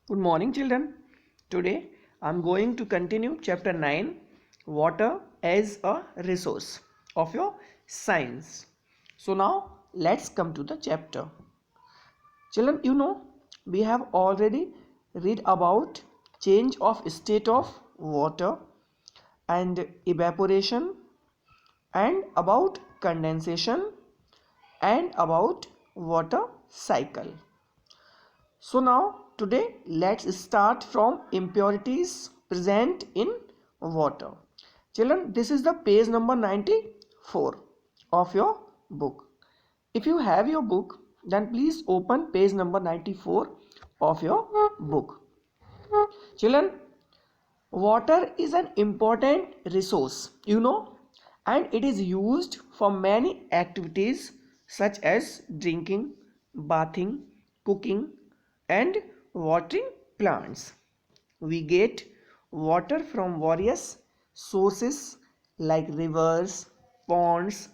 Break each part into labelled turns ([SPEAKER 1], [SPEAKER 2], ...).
[SPEAKER 1] Good morning, children. Today I am going to continue chapter 9, Water as a Resource of your science. So now let's come to the chapter. Children, we have already read about change of state of water and evaporation and about condensation and about water cycle. So now today let's start from impurities present in water. Children, this is the page number 94 of your book. If you have your book, then please open page number 94 of your book. Children, water is an important resource, and it is used for many activities such as drinking, bathing, cooking, and watering plants. We get water from various sources like rivers, ponds,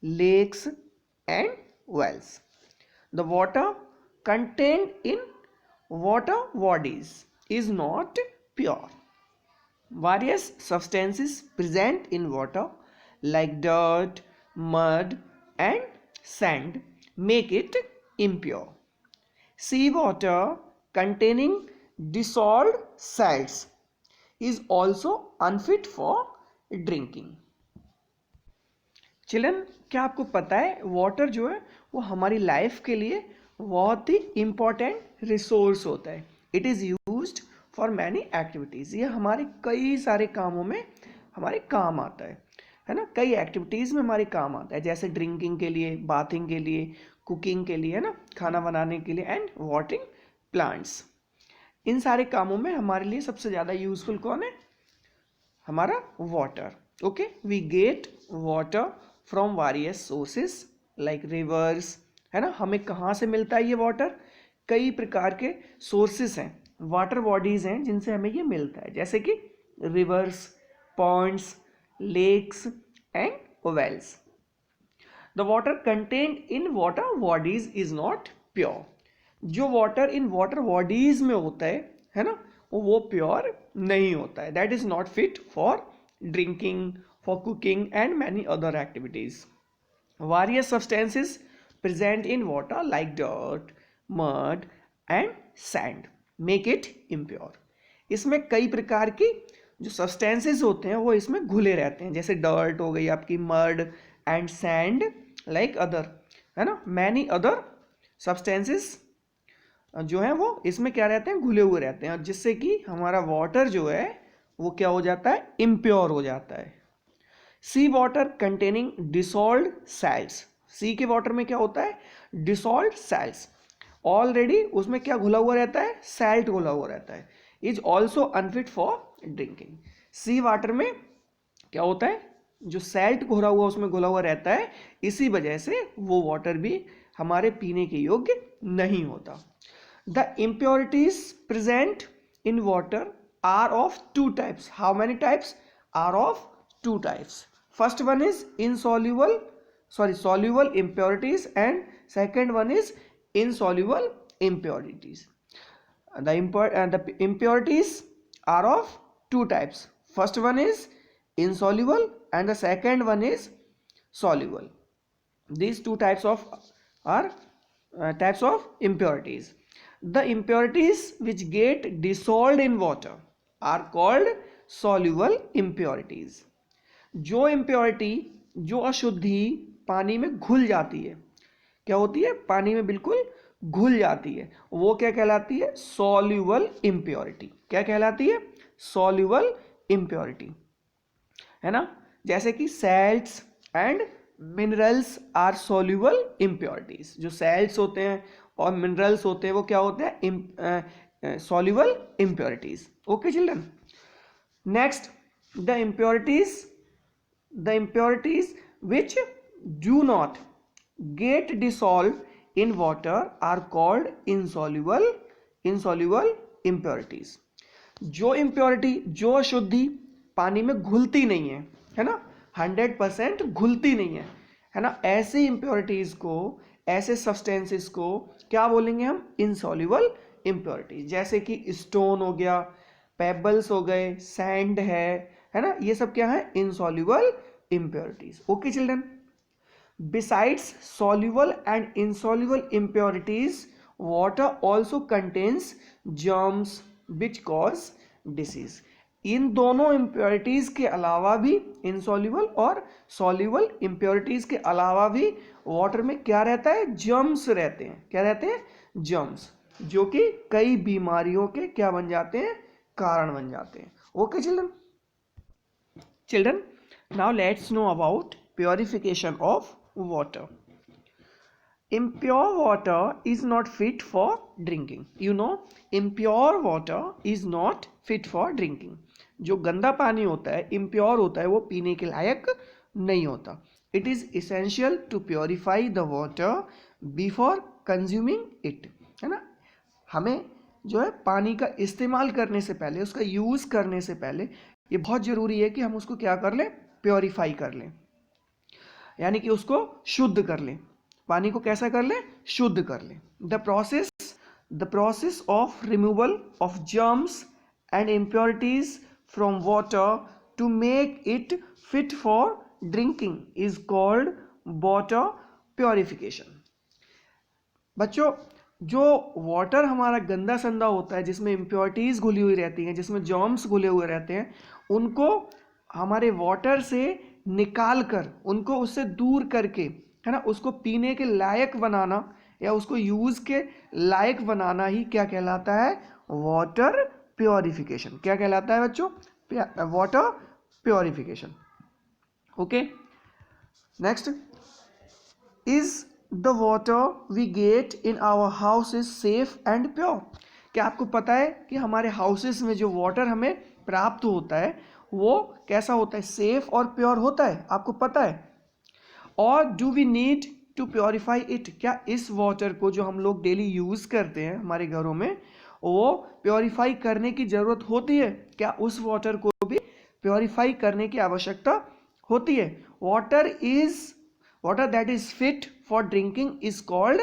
[SPEAKER 1] lakes, and wells. The water contained in water bodies is not pure. Various substances present in water like dirt, mud, and sand make it impure. Seawater containing dissolved salts is also unfit for drinking. Children, क्या आपको पता है water जो है वो हमारी life के लिए बहुत ही इम्पोर्टेंट रिसोर्स होता है. It is used for many activities. ये हमारे कई सारे कामों में हमारे काम आता है ना. कई एक्टिविटीज़ में हमारे काम आता है, जैसे ड्रिंकिंग के लिए, बाथिंग के लिए, कुकिंग के लिए, है ना, खाना बनाने के लिए, एंड वाटरिंग प्लांट्स. इन सारे कामों में हमारे लिए सबसे ज़्यादा यूजफुल कौन है? हमारा water. Okay, we get water from various sources like rivers, है ना. हमें कहाँ से मिलता है ये वाटर? कई प्रकार के सोर्सेस हैं, वाटर बॉडीज हैं जिनसे हमें ये मिलता है, जैसे कि rivers, ponds, lakes and wells. The water contained in water bodies is not pure. जो वाटर इन वाटर बॉडीज में होता है ना, वो प्योर नहीं होता है. That is not fit for drinking, for cooking and many other activities. Various substances present in water like dirt, mud and sand make it impure. इसमें कई प्रकार की जो सब्सटेंसेस होते हैं वो इसमें घुले रहते हैं, जैसे डर्ट हो गई आपकी, mud and sand like other, है ना. मैनी अदर सब्सटेंसेस जो हैं वो इसमें क्या रहते हैं? घुले हुए रहते हैं, जिससे कि हमारा वाटर जो है वो क्या हो जाता है? इम्प्योर हो जाता है. सी वाटर कंटेनिंग डिसॉल्व्ड सैल्ट्स. सी के वाटर में क्या होता है? डिसॉल्व्ड सैल्ट्स. ऑलरेडी उसमें क्या घुला हुआ रहता है? सैल्ट घुला हुआ रहता है. Is also unfit for drinking. Sea water में क्या होता है? जो सैल्ट घुला हुआ उसमें घुला हुआ रहता है, इसी वजह से वो वाटर भी हमारे पीने के योग्य नहीं होता. The impurities present in water are of two types. How many types? Are of two types. First one is soluble impurities, and second one is insoluble impurities. The impurities are of two types. First one is insoluble and the second one is soluble. These two types of are types of impurities. The impurities which get dissolved in water are called soluble impurities. जो impurity, जो अशुद्धि पानी में घुल जाती है, क्या होती है? पानी में बिल्कुल घुल जाती है, वो क्या कहलाती है? Soluble impurity. क्या कहलाती है? सॉल्यूबल इम्प्योरिटी, है ना. जैसे कि salts and minerals are soluble impurities. जो सैल्ट्स होते हैं और मिनरल्स होते हैं वो क्या होते हैं? Soluble impurities. Okay children. Next, the impurities which do not get dissolved in water are called insoluble impurities. जो impurity, जो अशुद्धि पानी में घुलती नहीं है ना, 100% घुलती नहीं है ना, ऐसी impurities को, ऐसे substances को क्या बोलेंगे हम? insoluble इम्प्योरिटीज, जैसे कि स्टोन हो गया, पेबल्स हो गए, सैंड है ना, ये सब क्या है, insoluble impurities. Okay children, besides soluble and insoluble impurities, water also contains germs which cause disease। इन दोनों impurities के अलावा भी, insoluble और soluble impurities के अलावा भी वाटर में क्या रहता है, जर्म्स रहते हैं। क्या रहते हैं, जर्म्स, जो कि कई बीमारियों के क्या बन जाते हैं, कारण बन जाते हैं। Okay children, now let's know about purification of water. Impure water is not fit for drinking. You know, impure water is not fit for drinking. जो गंदा पानी होता है, impure होता है, वो पीने के लायक नहीं होता। It is essential to purify the water before consuming it, है ना। हमें जो है पानी का इस्तेमाल करने से पहले, उसका यूज़ करने से पहले ये बहुत ज़रूरी है कि हम उसको क्या कर लें, प्योरीफाई कर लें, यानी कि उसको शुद्ध कर लें। पानी को कैसा कर लें, शुद्ध कर लें। The process of removal of germs and impurities from water to make it fit for drinking is called water purification. बच्चों, जो वाटर हमारा गंदा संदा होता है, जिसमें इम्प्योरिटीज घुली हुई रहती हैं, जिसमें जर्म्स घुले हुए रहते हैं, उनको हमारे वाटर से निकाल कर, उनको उससे दूर करके, है ना, उसको पीने के लायक बनाना या उसको यूज के लायक बनाना ही क्या कहलाता है, वाटर प्योरिफिकेशन। क्या कहलाता है बच्चों, water purification. Okay, next, is the water we get in our house is safe and pure. क्या आपको पता है कि हमारे हाउसेस में जो वाटर हमें प्राप्त होता है वो कैसा होता है, सेफ और प्योर होता है, आपको पता है। और do we need to purify it, क्या इस वाटर को जो हम लोग डेली यूज करते हैं हमारे घरों में, वो प्योरीफाई करने की जरूरत होती है? क्या उस वाटर को भी प्योरीफाई करने की आवश्यकता होती है? Water that is fit for drinking is called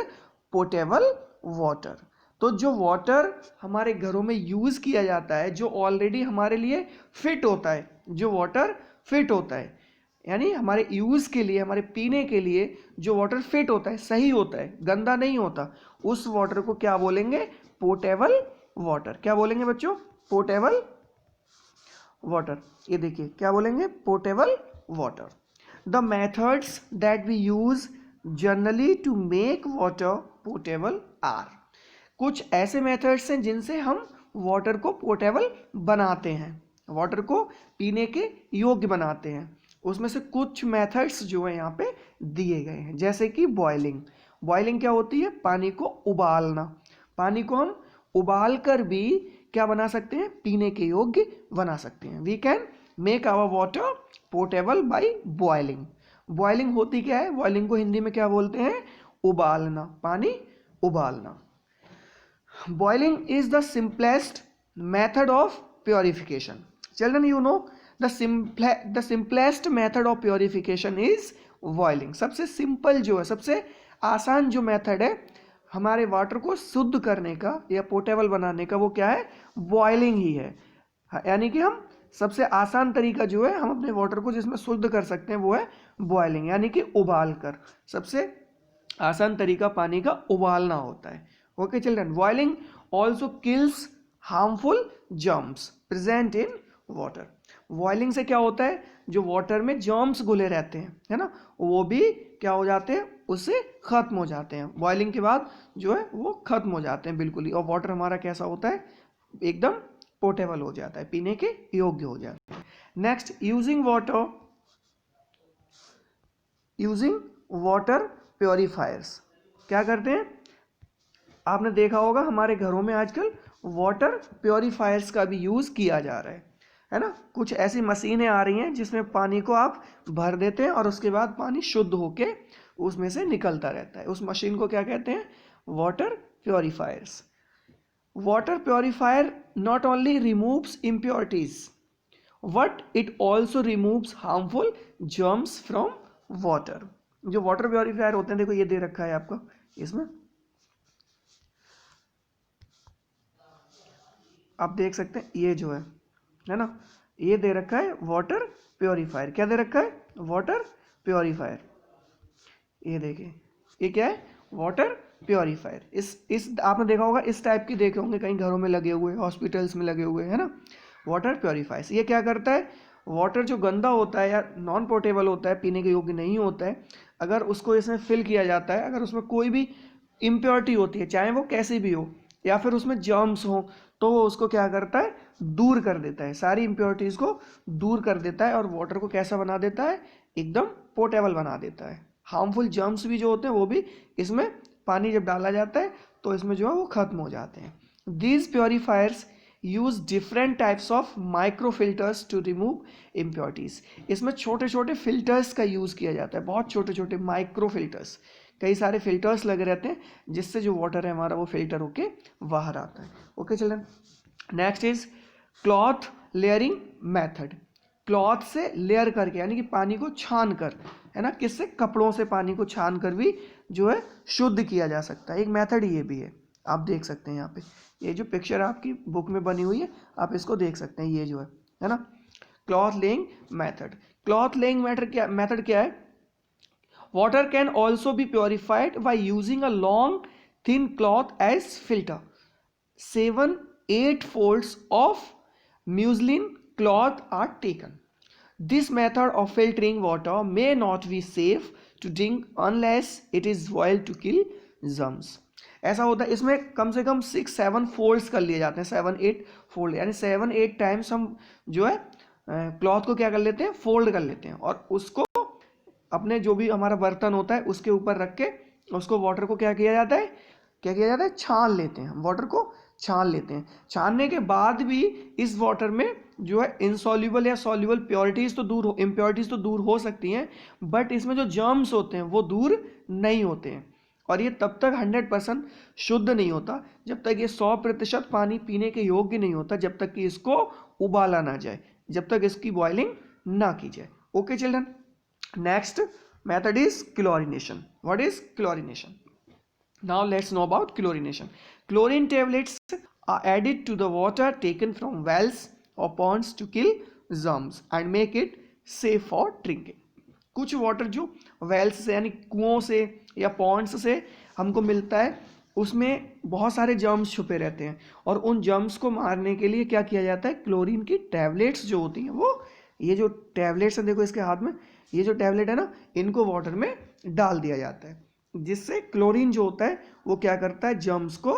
[SPEAKER 1] potable water. तो जो वाटर हमारे घरों में यूज किया जाता है, जो ऑलरेडी हमारे लिए फिट होता है, जो वाटर फिट होता है, यानी हमारे यूज के लिए, हमारे पीने के लिए जो वाटर फिट होता है, सही होता है, गंदा नहीं होता, उस वाटर को क्या बोलेंगे, पोटेबल वाटर। क्या बोलेंगे बच्चों, पोटेबल वाटर। ये देखिए क्या बोलेंगे, potable water. The methods that we use generally to make water potable are. कुछ ऐसे मेथड्स हैं जिनसे हम वाटर को पोटेबल बनाते हैं, वाटर को पीने के योग्य बनाते हैं। उसमें से कुछ मेथड्स जो है यहाँ पे दिए गए हैं, जैसे कि बॉइलिंग। बॉइलिंग क्या होती है, पानी को उबालना। पानी को हम उबाल कर भी क्या बना सकते हैं, पीने के योग्य बना सकते हैं। We can make our water portable by boiling. Boiling होती क्या है, बॉइलिंग को हिंदी में क्या बोलते हैं, उबालना, पानी उबालना। Boiling is the simplest method of purification. Children, you know the simplest method of purification is boiling. सबसे सिंपल जो है, सबसे आसान जो मेथड है हमारे वाटर को शुद्ध करने का या पोर्टेबल बनाने का, वो क्या है, बॉइलिंग ही है। यानी कि हम सबसे आसान तरीका जो है हम अपने वाटर को जिसमें शुद्ध कर सकते हैं वो है बॉइलिंग, यानी कि उबाल कर। सबसे आसान तरीका पानी का उबालना होता है। Okay children, boiling also kills harmful germs present in water. Boiling से क्या होता है, जो वाटर में जर्म्स घुले रहते हैं, है ना, वो भी क्या हो जाते हैं, उससे खत्म हो जाते हैं। बॉइलिंग के बाद जो है वो खत्म हो जाते हैं बिल्कुल ही, और वाटर हमारा कैसा होता है, एकदम पोर्टेबल हो जाता है, पीने के योग्य हो जाता है। Next, using water purifiers. क्या करते हैं, आपने देखा होगा हमारे घरों में आजकल वाटर प्योरीफायर्स का भी यूज किया जा रहा है ना। कुछ ऐसी मशीनें आ रही हैं जिसमें पानी को आप भर देते हैं और उसके बाद पानी शुद्ध होके उसमें से निकलता रहता है। उस मशीन को क्या कहते हैं, water purifiers. Water purifier not only removes impurities but it also removes harmful germs from water। जो वाटर प्योरीफायर होते हैं, देखो ये दे रखा है आपको, इसमें आप देख सकते हैं ये जो है ना, ये दे रखा है वाटर प्योरीफायर। क्या दे रखा है? Water purifier. ये देखिए, ये क्या है? Water purifier. इस आपने देखा होगा, इस टाइप की देखे होंगे कहीं घरों में लगे हुए, हॉस्पिटल्स में लगे हुए, है ना, वाटर प्योरीफायर्स। ये क्या करता है? वाटर जो गंदा होता है या नॉन पोर्टेबल होता है, पीने के योग्य नहीं होता है, अगर उसको इसमें फिल किया जाता है, अगर उसमें कोई भी इम्प्योरिटी होती है, चाहे वो कैसी भी हो, या फिर उसमें जर्म्स हो, तो वो उसको क्या करता है? दूर कर देता है, सारी इम्प्योरिटीज़ को दूर कर देता है, और वाटर को कैसा बना देता है? एकदम पोर्टेबल बना देता है। हार्मफुल जर्म्स भी जो होते हैं वो भी इसमें, पानी जब डाला जाता है तो इसमें जो है वो खत्म हो जाते हैं। These purifiers use different types of micro filters to remove impurities. इसमें छोटे छोटे फिल्टर्स का यूज़ किया जाता है, बहुत छोटे छोटे माइक्रो फिल्टर्स, कई सारे फिल्टर्स लगे रहते हैं जिससे जो वाटर है हमारा वो फिल्टर होके बाहर आता है। Okay children, next is cloth layering method. Cloth से लेयर करके, यानी कि पानी को छान कर, है ना, किससे? कपड़ों से पानी को छान कर भी जो है शुद्ध किया जा सकता है। एक मेथड ये भी है, आप देख सकते हैं यहाँ पे, ये जो पिक्चर आपकी बुक में बनी हुई है आप इसको देख सकते हैं, ये जो है ना, cloth laying method. Cloth laying method क्या है? Water can also be purified by using a long thin cloth as filter. 7-8 folds of muslin cloth are taken. This method of filtering water may not be safe to drink unless it is boiled to kill germs. ऐसा होता है, इसमें कम से कम 6-7 folds कर लिए जाते हैं, 7-8 fold, यानी 7-8 टाइम्स हम जो है क्लॉथ को क्या कर लेते हैं? फोल्ड कर लेते हैं, और उसको अपने जो भी हमारा बर्तन होता है उसके ऊपर रख के उसको वाटर को क्या किया जाता है? क्या किया जाता है? छान लेते हैं, वाटर को छान लेते हैं। छानने के बाद भी इस वाटर में जो है इनसॉल्युबल या सॉल्युबल इम्प्योरिटीज़ तो दूर हो सकती हैं, बट इसमें जो जर्म्स होते हैं वो दूर नहीं होते हैं, और ये तब तक 100% शुद्ध नहीं होता जब तक ये 100% पानी पीने के योग्य नहीं होता, जब तक कि इसको उबाला ना जाए, जब तक इसकी बॉइलिंग ना की जाए। Okay children, next method is chlorination. What is chlorination? Now let's know about chlorination. Chlorine tablets are added to the water taken from wells or ponds to kill germs and make it safe for drinking. कुछ water जो Wales से यानी कुओं से या Pond's से हमको मिलता है, उसमें बहुत सारे जर्म्स छुपे रहते हैं, और उन जर्म्स को मारने के लिए क्या किया जाता है? क्लोरीन की टैबलेट्स जो होती हैं, वो ये जो टैबलेट्स हैं, देखो इसके हाथ में, ये जो टैबलेट है ना, इनको वाटर में डाल दिया जाता है, जिससे क्लोरीन जो होता है वो क्या करता है? जर्म्स को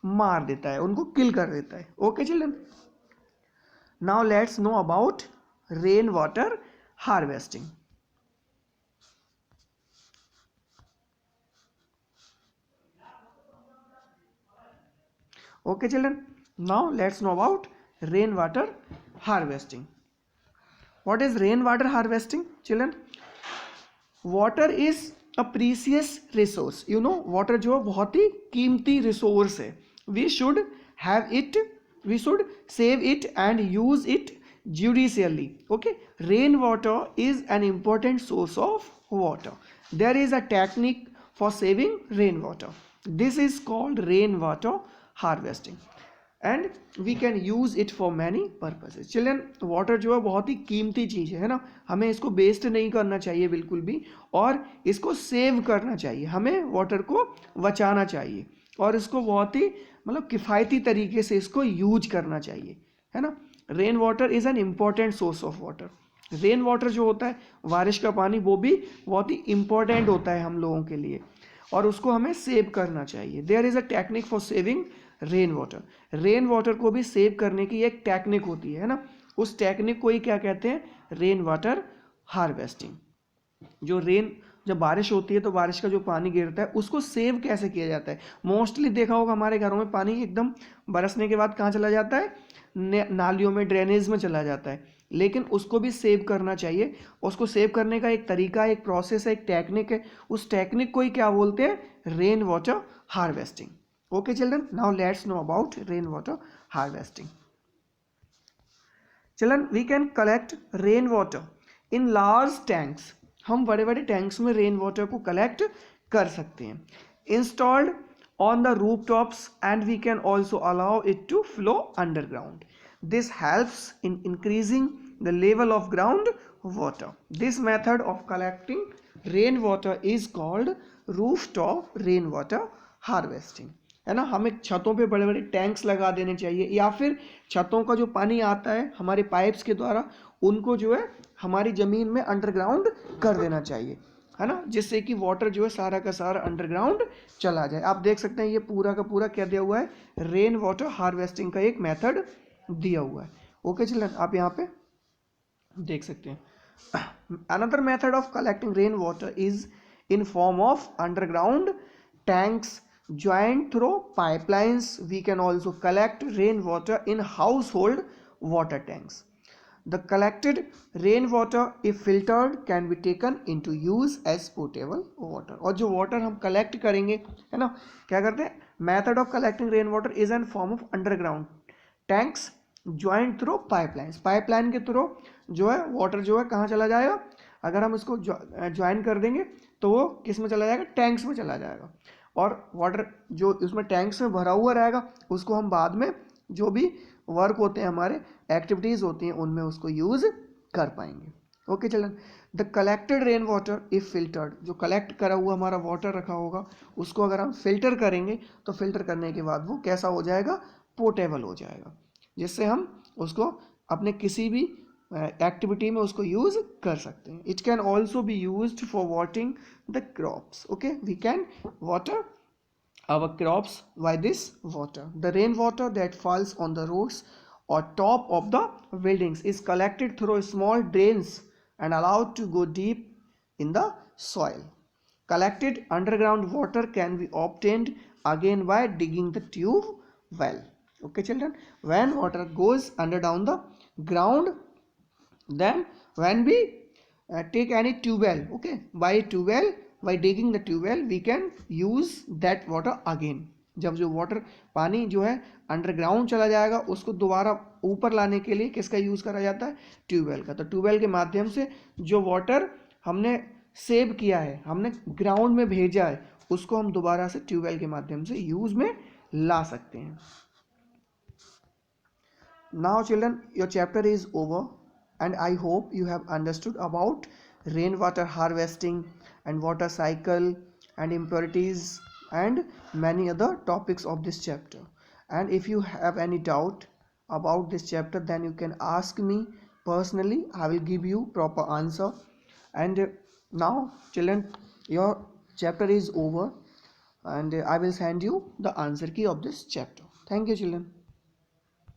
[SPEAKER 1] मार देता है, उनको किल कर देता है। Okay children, now let's know about rain water harvesting. Okay children, now let's know about rainwater harvesting. What is rainwater harvesting children? Water is a precious resource. You know, water जो बहुत ही कीमती resource है. We should have it, we should save it and use it judiciously. Okay, rainwater is an important source of water. There is a technique for saving rainwater. This is called rainwater harvesting and we can use it for many purposes. Children, water जो है बहुत ही कीमती चीज़ है ना, हमें इसको waste नहीं करना चाहिए बिल्कुल भी, और इसको सेव करना चाहिए, हमें वाटर को बचाना चाहिए, और इसको बहुत ही मतलब किफ़ायती तरीके से इसको यूज करना चाहिए, है ना। Rain water is an important source of water. Rain water जो होता है, बारिश का पानी, वो भी बहुत ही इम्पॉर्टेंट होता है हम लोगों के लिए, और उसको हमें सेव करना चाहिए। There is a technique for saving rain water. Rain water को भी सेव करने की एक टेक्निक होती है ना, उस टेक्निक को ही क्या कहते हैं? Rain water harvesting. जो जब बारिश होती है तो बारिश का जो पानी गिरता है उसको सेव कैसे किया जाता है? मोस्टली देखा होगा हमारे घरों में पानी एकदम बरसने के बाद कहाँ चला जाता है? नालियों में, ड्रेनेज में चला जाता है, लेकिन उसको भी सेव करना चाहिए। उसको सेव करने का एक तरीका, एक प्रोसेस है, एक टेक्निक है, उस टेक्निक को ही क्या बोलते हैं? Rain water harvesting. Okay children, now let's know about rain water harvesting. Children, we can collect rain water in large tanks. हम बड़े बड़े टैंक्स में रेन वाटर को कलेक्ट कर सकते हैं। Installed on the rooftops, and we can also allow it to flow underground. This helps in increasing the level of ground water. This method of collecting rainwater is called rooftop rainwater harvesting, है ना. हमें छतों पे बड़े बड़े tanks लगा देने चाहिए, या फिर छतों का जो पानी आता है हमारे पाइप्स के द्वारा उनको जो है हमारी ज़मीन में अंडरग्राउंड कर देना चाहिए, है ना, जिससे कि वाटर जो है सारा का सारा अंडरग्राउंड चला जाए. आप देख सकते हैं ये पूरा का पूरा क्या दिया हुआ है, रेन वाटर हार्वेस्टिंग का एक मेथड दिया हुआ है. ओके चिल्ड्रन, आप यहाँ पे देख सकते हैं. Another method of collecting rain water is in form of underground tanks joined through pipelines. We can also collect rainwater in household water tanks. The collected rainwater, if filtered, can be taken into use as potable water. और जो water हम collect करेंगे, है ना, क्या करते हैं, method of collecting rainwater is in form of underground tanks joined through pipelines. pipeline के थ्रू जो है water जो है कहाँ चला जाएगा, अगर हम इसको ज्वाइन कर देंगे तो वो किस में चला जाएगा, टैंक्स में चला जाएगा. और वाटर जो उसमें टैंक्स में भरा हुआ रहेगा उसको हम बाद में जो भी वर्क होते हैं हमारे एक्टिविटीज़ होती हैं उनमें उसको यूज़ कर पाएंगे. Okay children, the collected rain water if filtered, जो कलेक्ट करा हुआ हमारा वाटर रखा होगा उसको अगर हम फिल्टर करेंगे तो फिल्टर करने के बाद वो कैसा हो जाएगा, पोर्टेबल हो जाएगा, जिससे हम उसको अपने किसी भी एक्टिविटी में उसको यूज कर सकते हैं. It can also be use for watering the crops. Okay, we can water our crops by this water. The rainwater that falls on the roofs or top of the buildings is collected through small drains and allowed to go deep in the soil. Collected underground water can be obtained again by digging the tube well. Okay children, when water goes under down the ground, then when we take any tube well, okay, by tube well, by digging the tube well, we can use that water again. जब जो water पानी जो है underground चला जाएगा उसको दोबारा ऊपर लाने के लिए किसका यूज़ करा जाता है, ट्यूबवेल का. तो ट्यूबवेल के माध्यम से जो वाटर हमने सेव किया है, हमने ग्राउंड में भेजा है, उसको हम दोबारा से ट्यूबवेल के माध्यम से यूज़ में ला सकते हैं. Now children, your chapter is over and I hope you have understood about rainwater harvesting and water cycle and impurities and many other topics of this chapter. And if you have any doubt about this chapter, then you can ask me personally. I will give you proper answer. And now children, your chapter is over and I will send you the answer key of this chapter. Thank you children.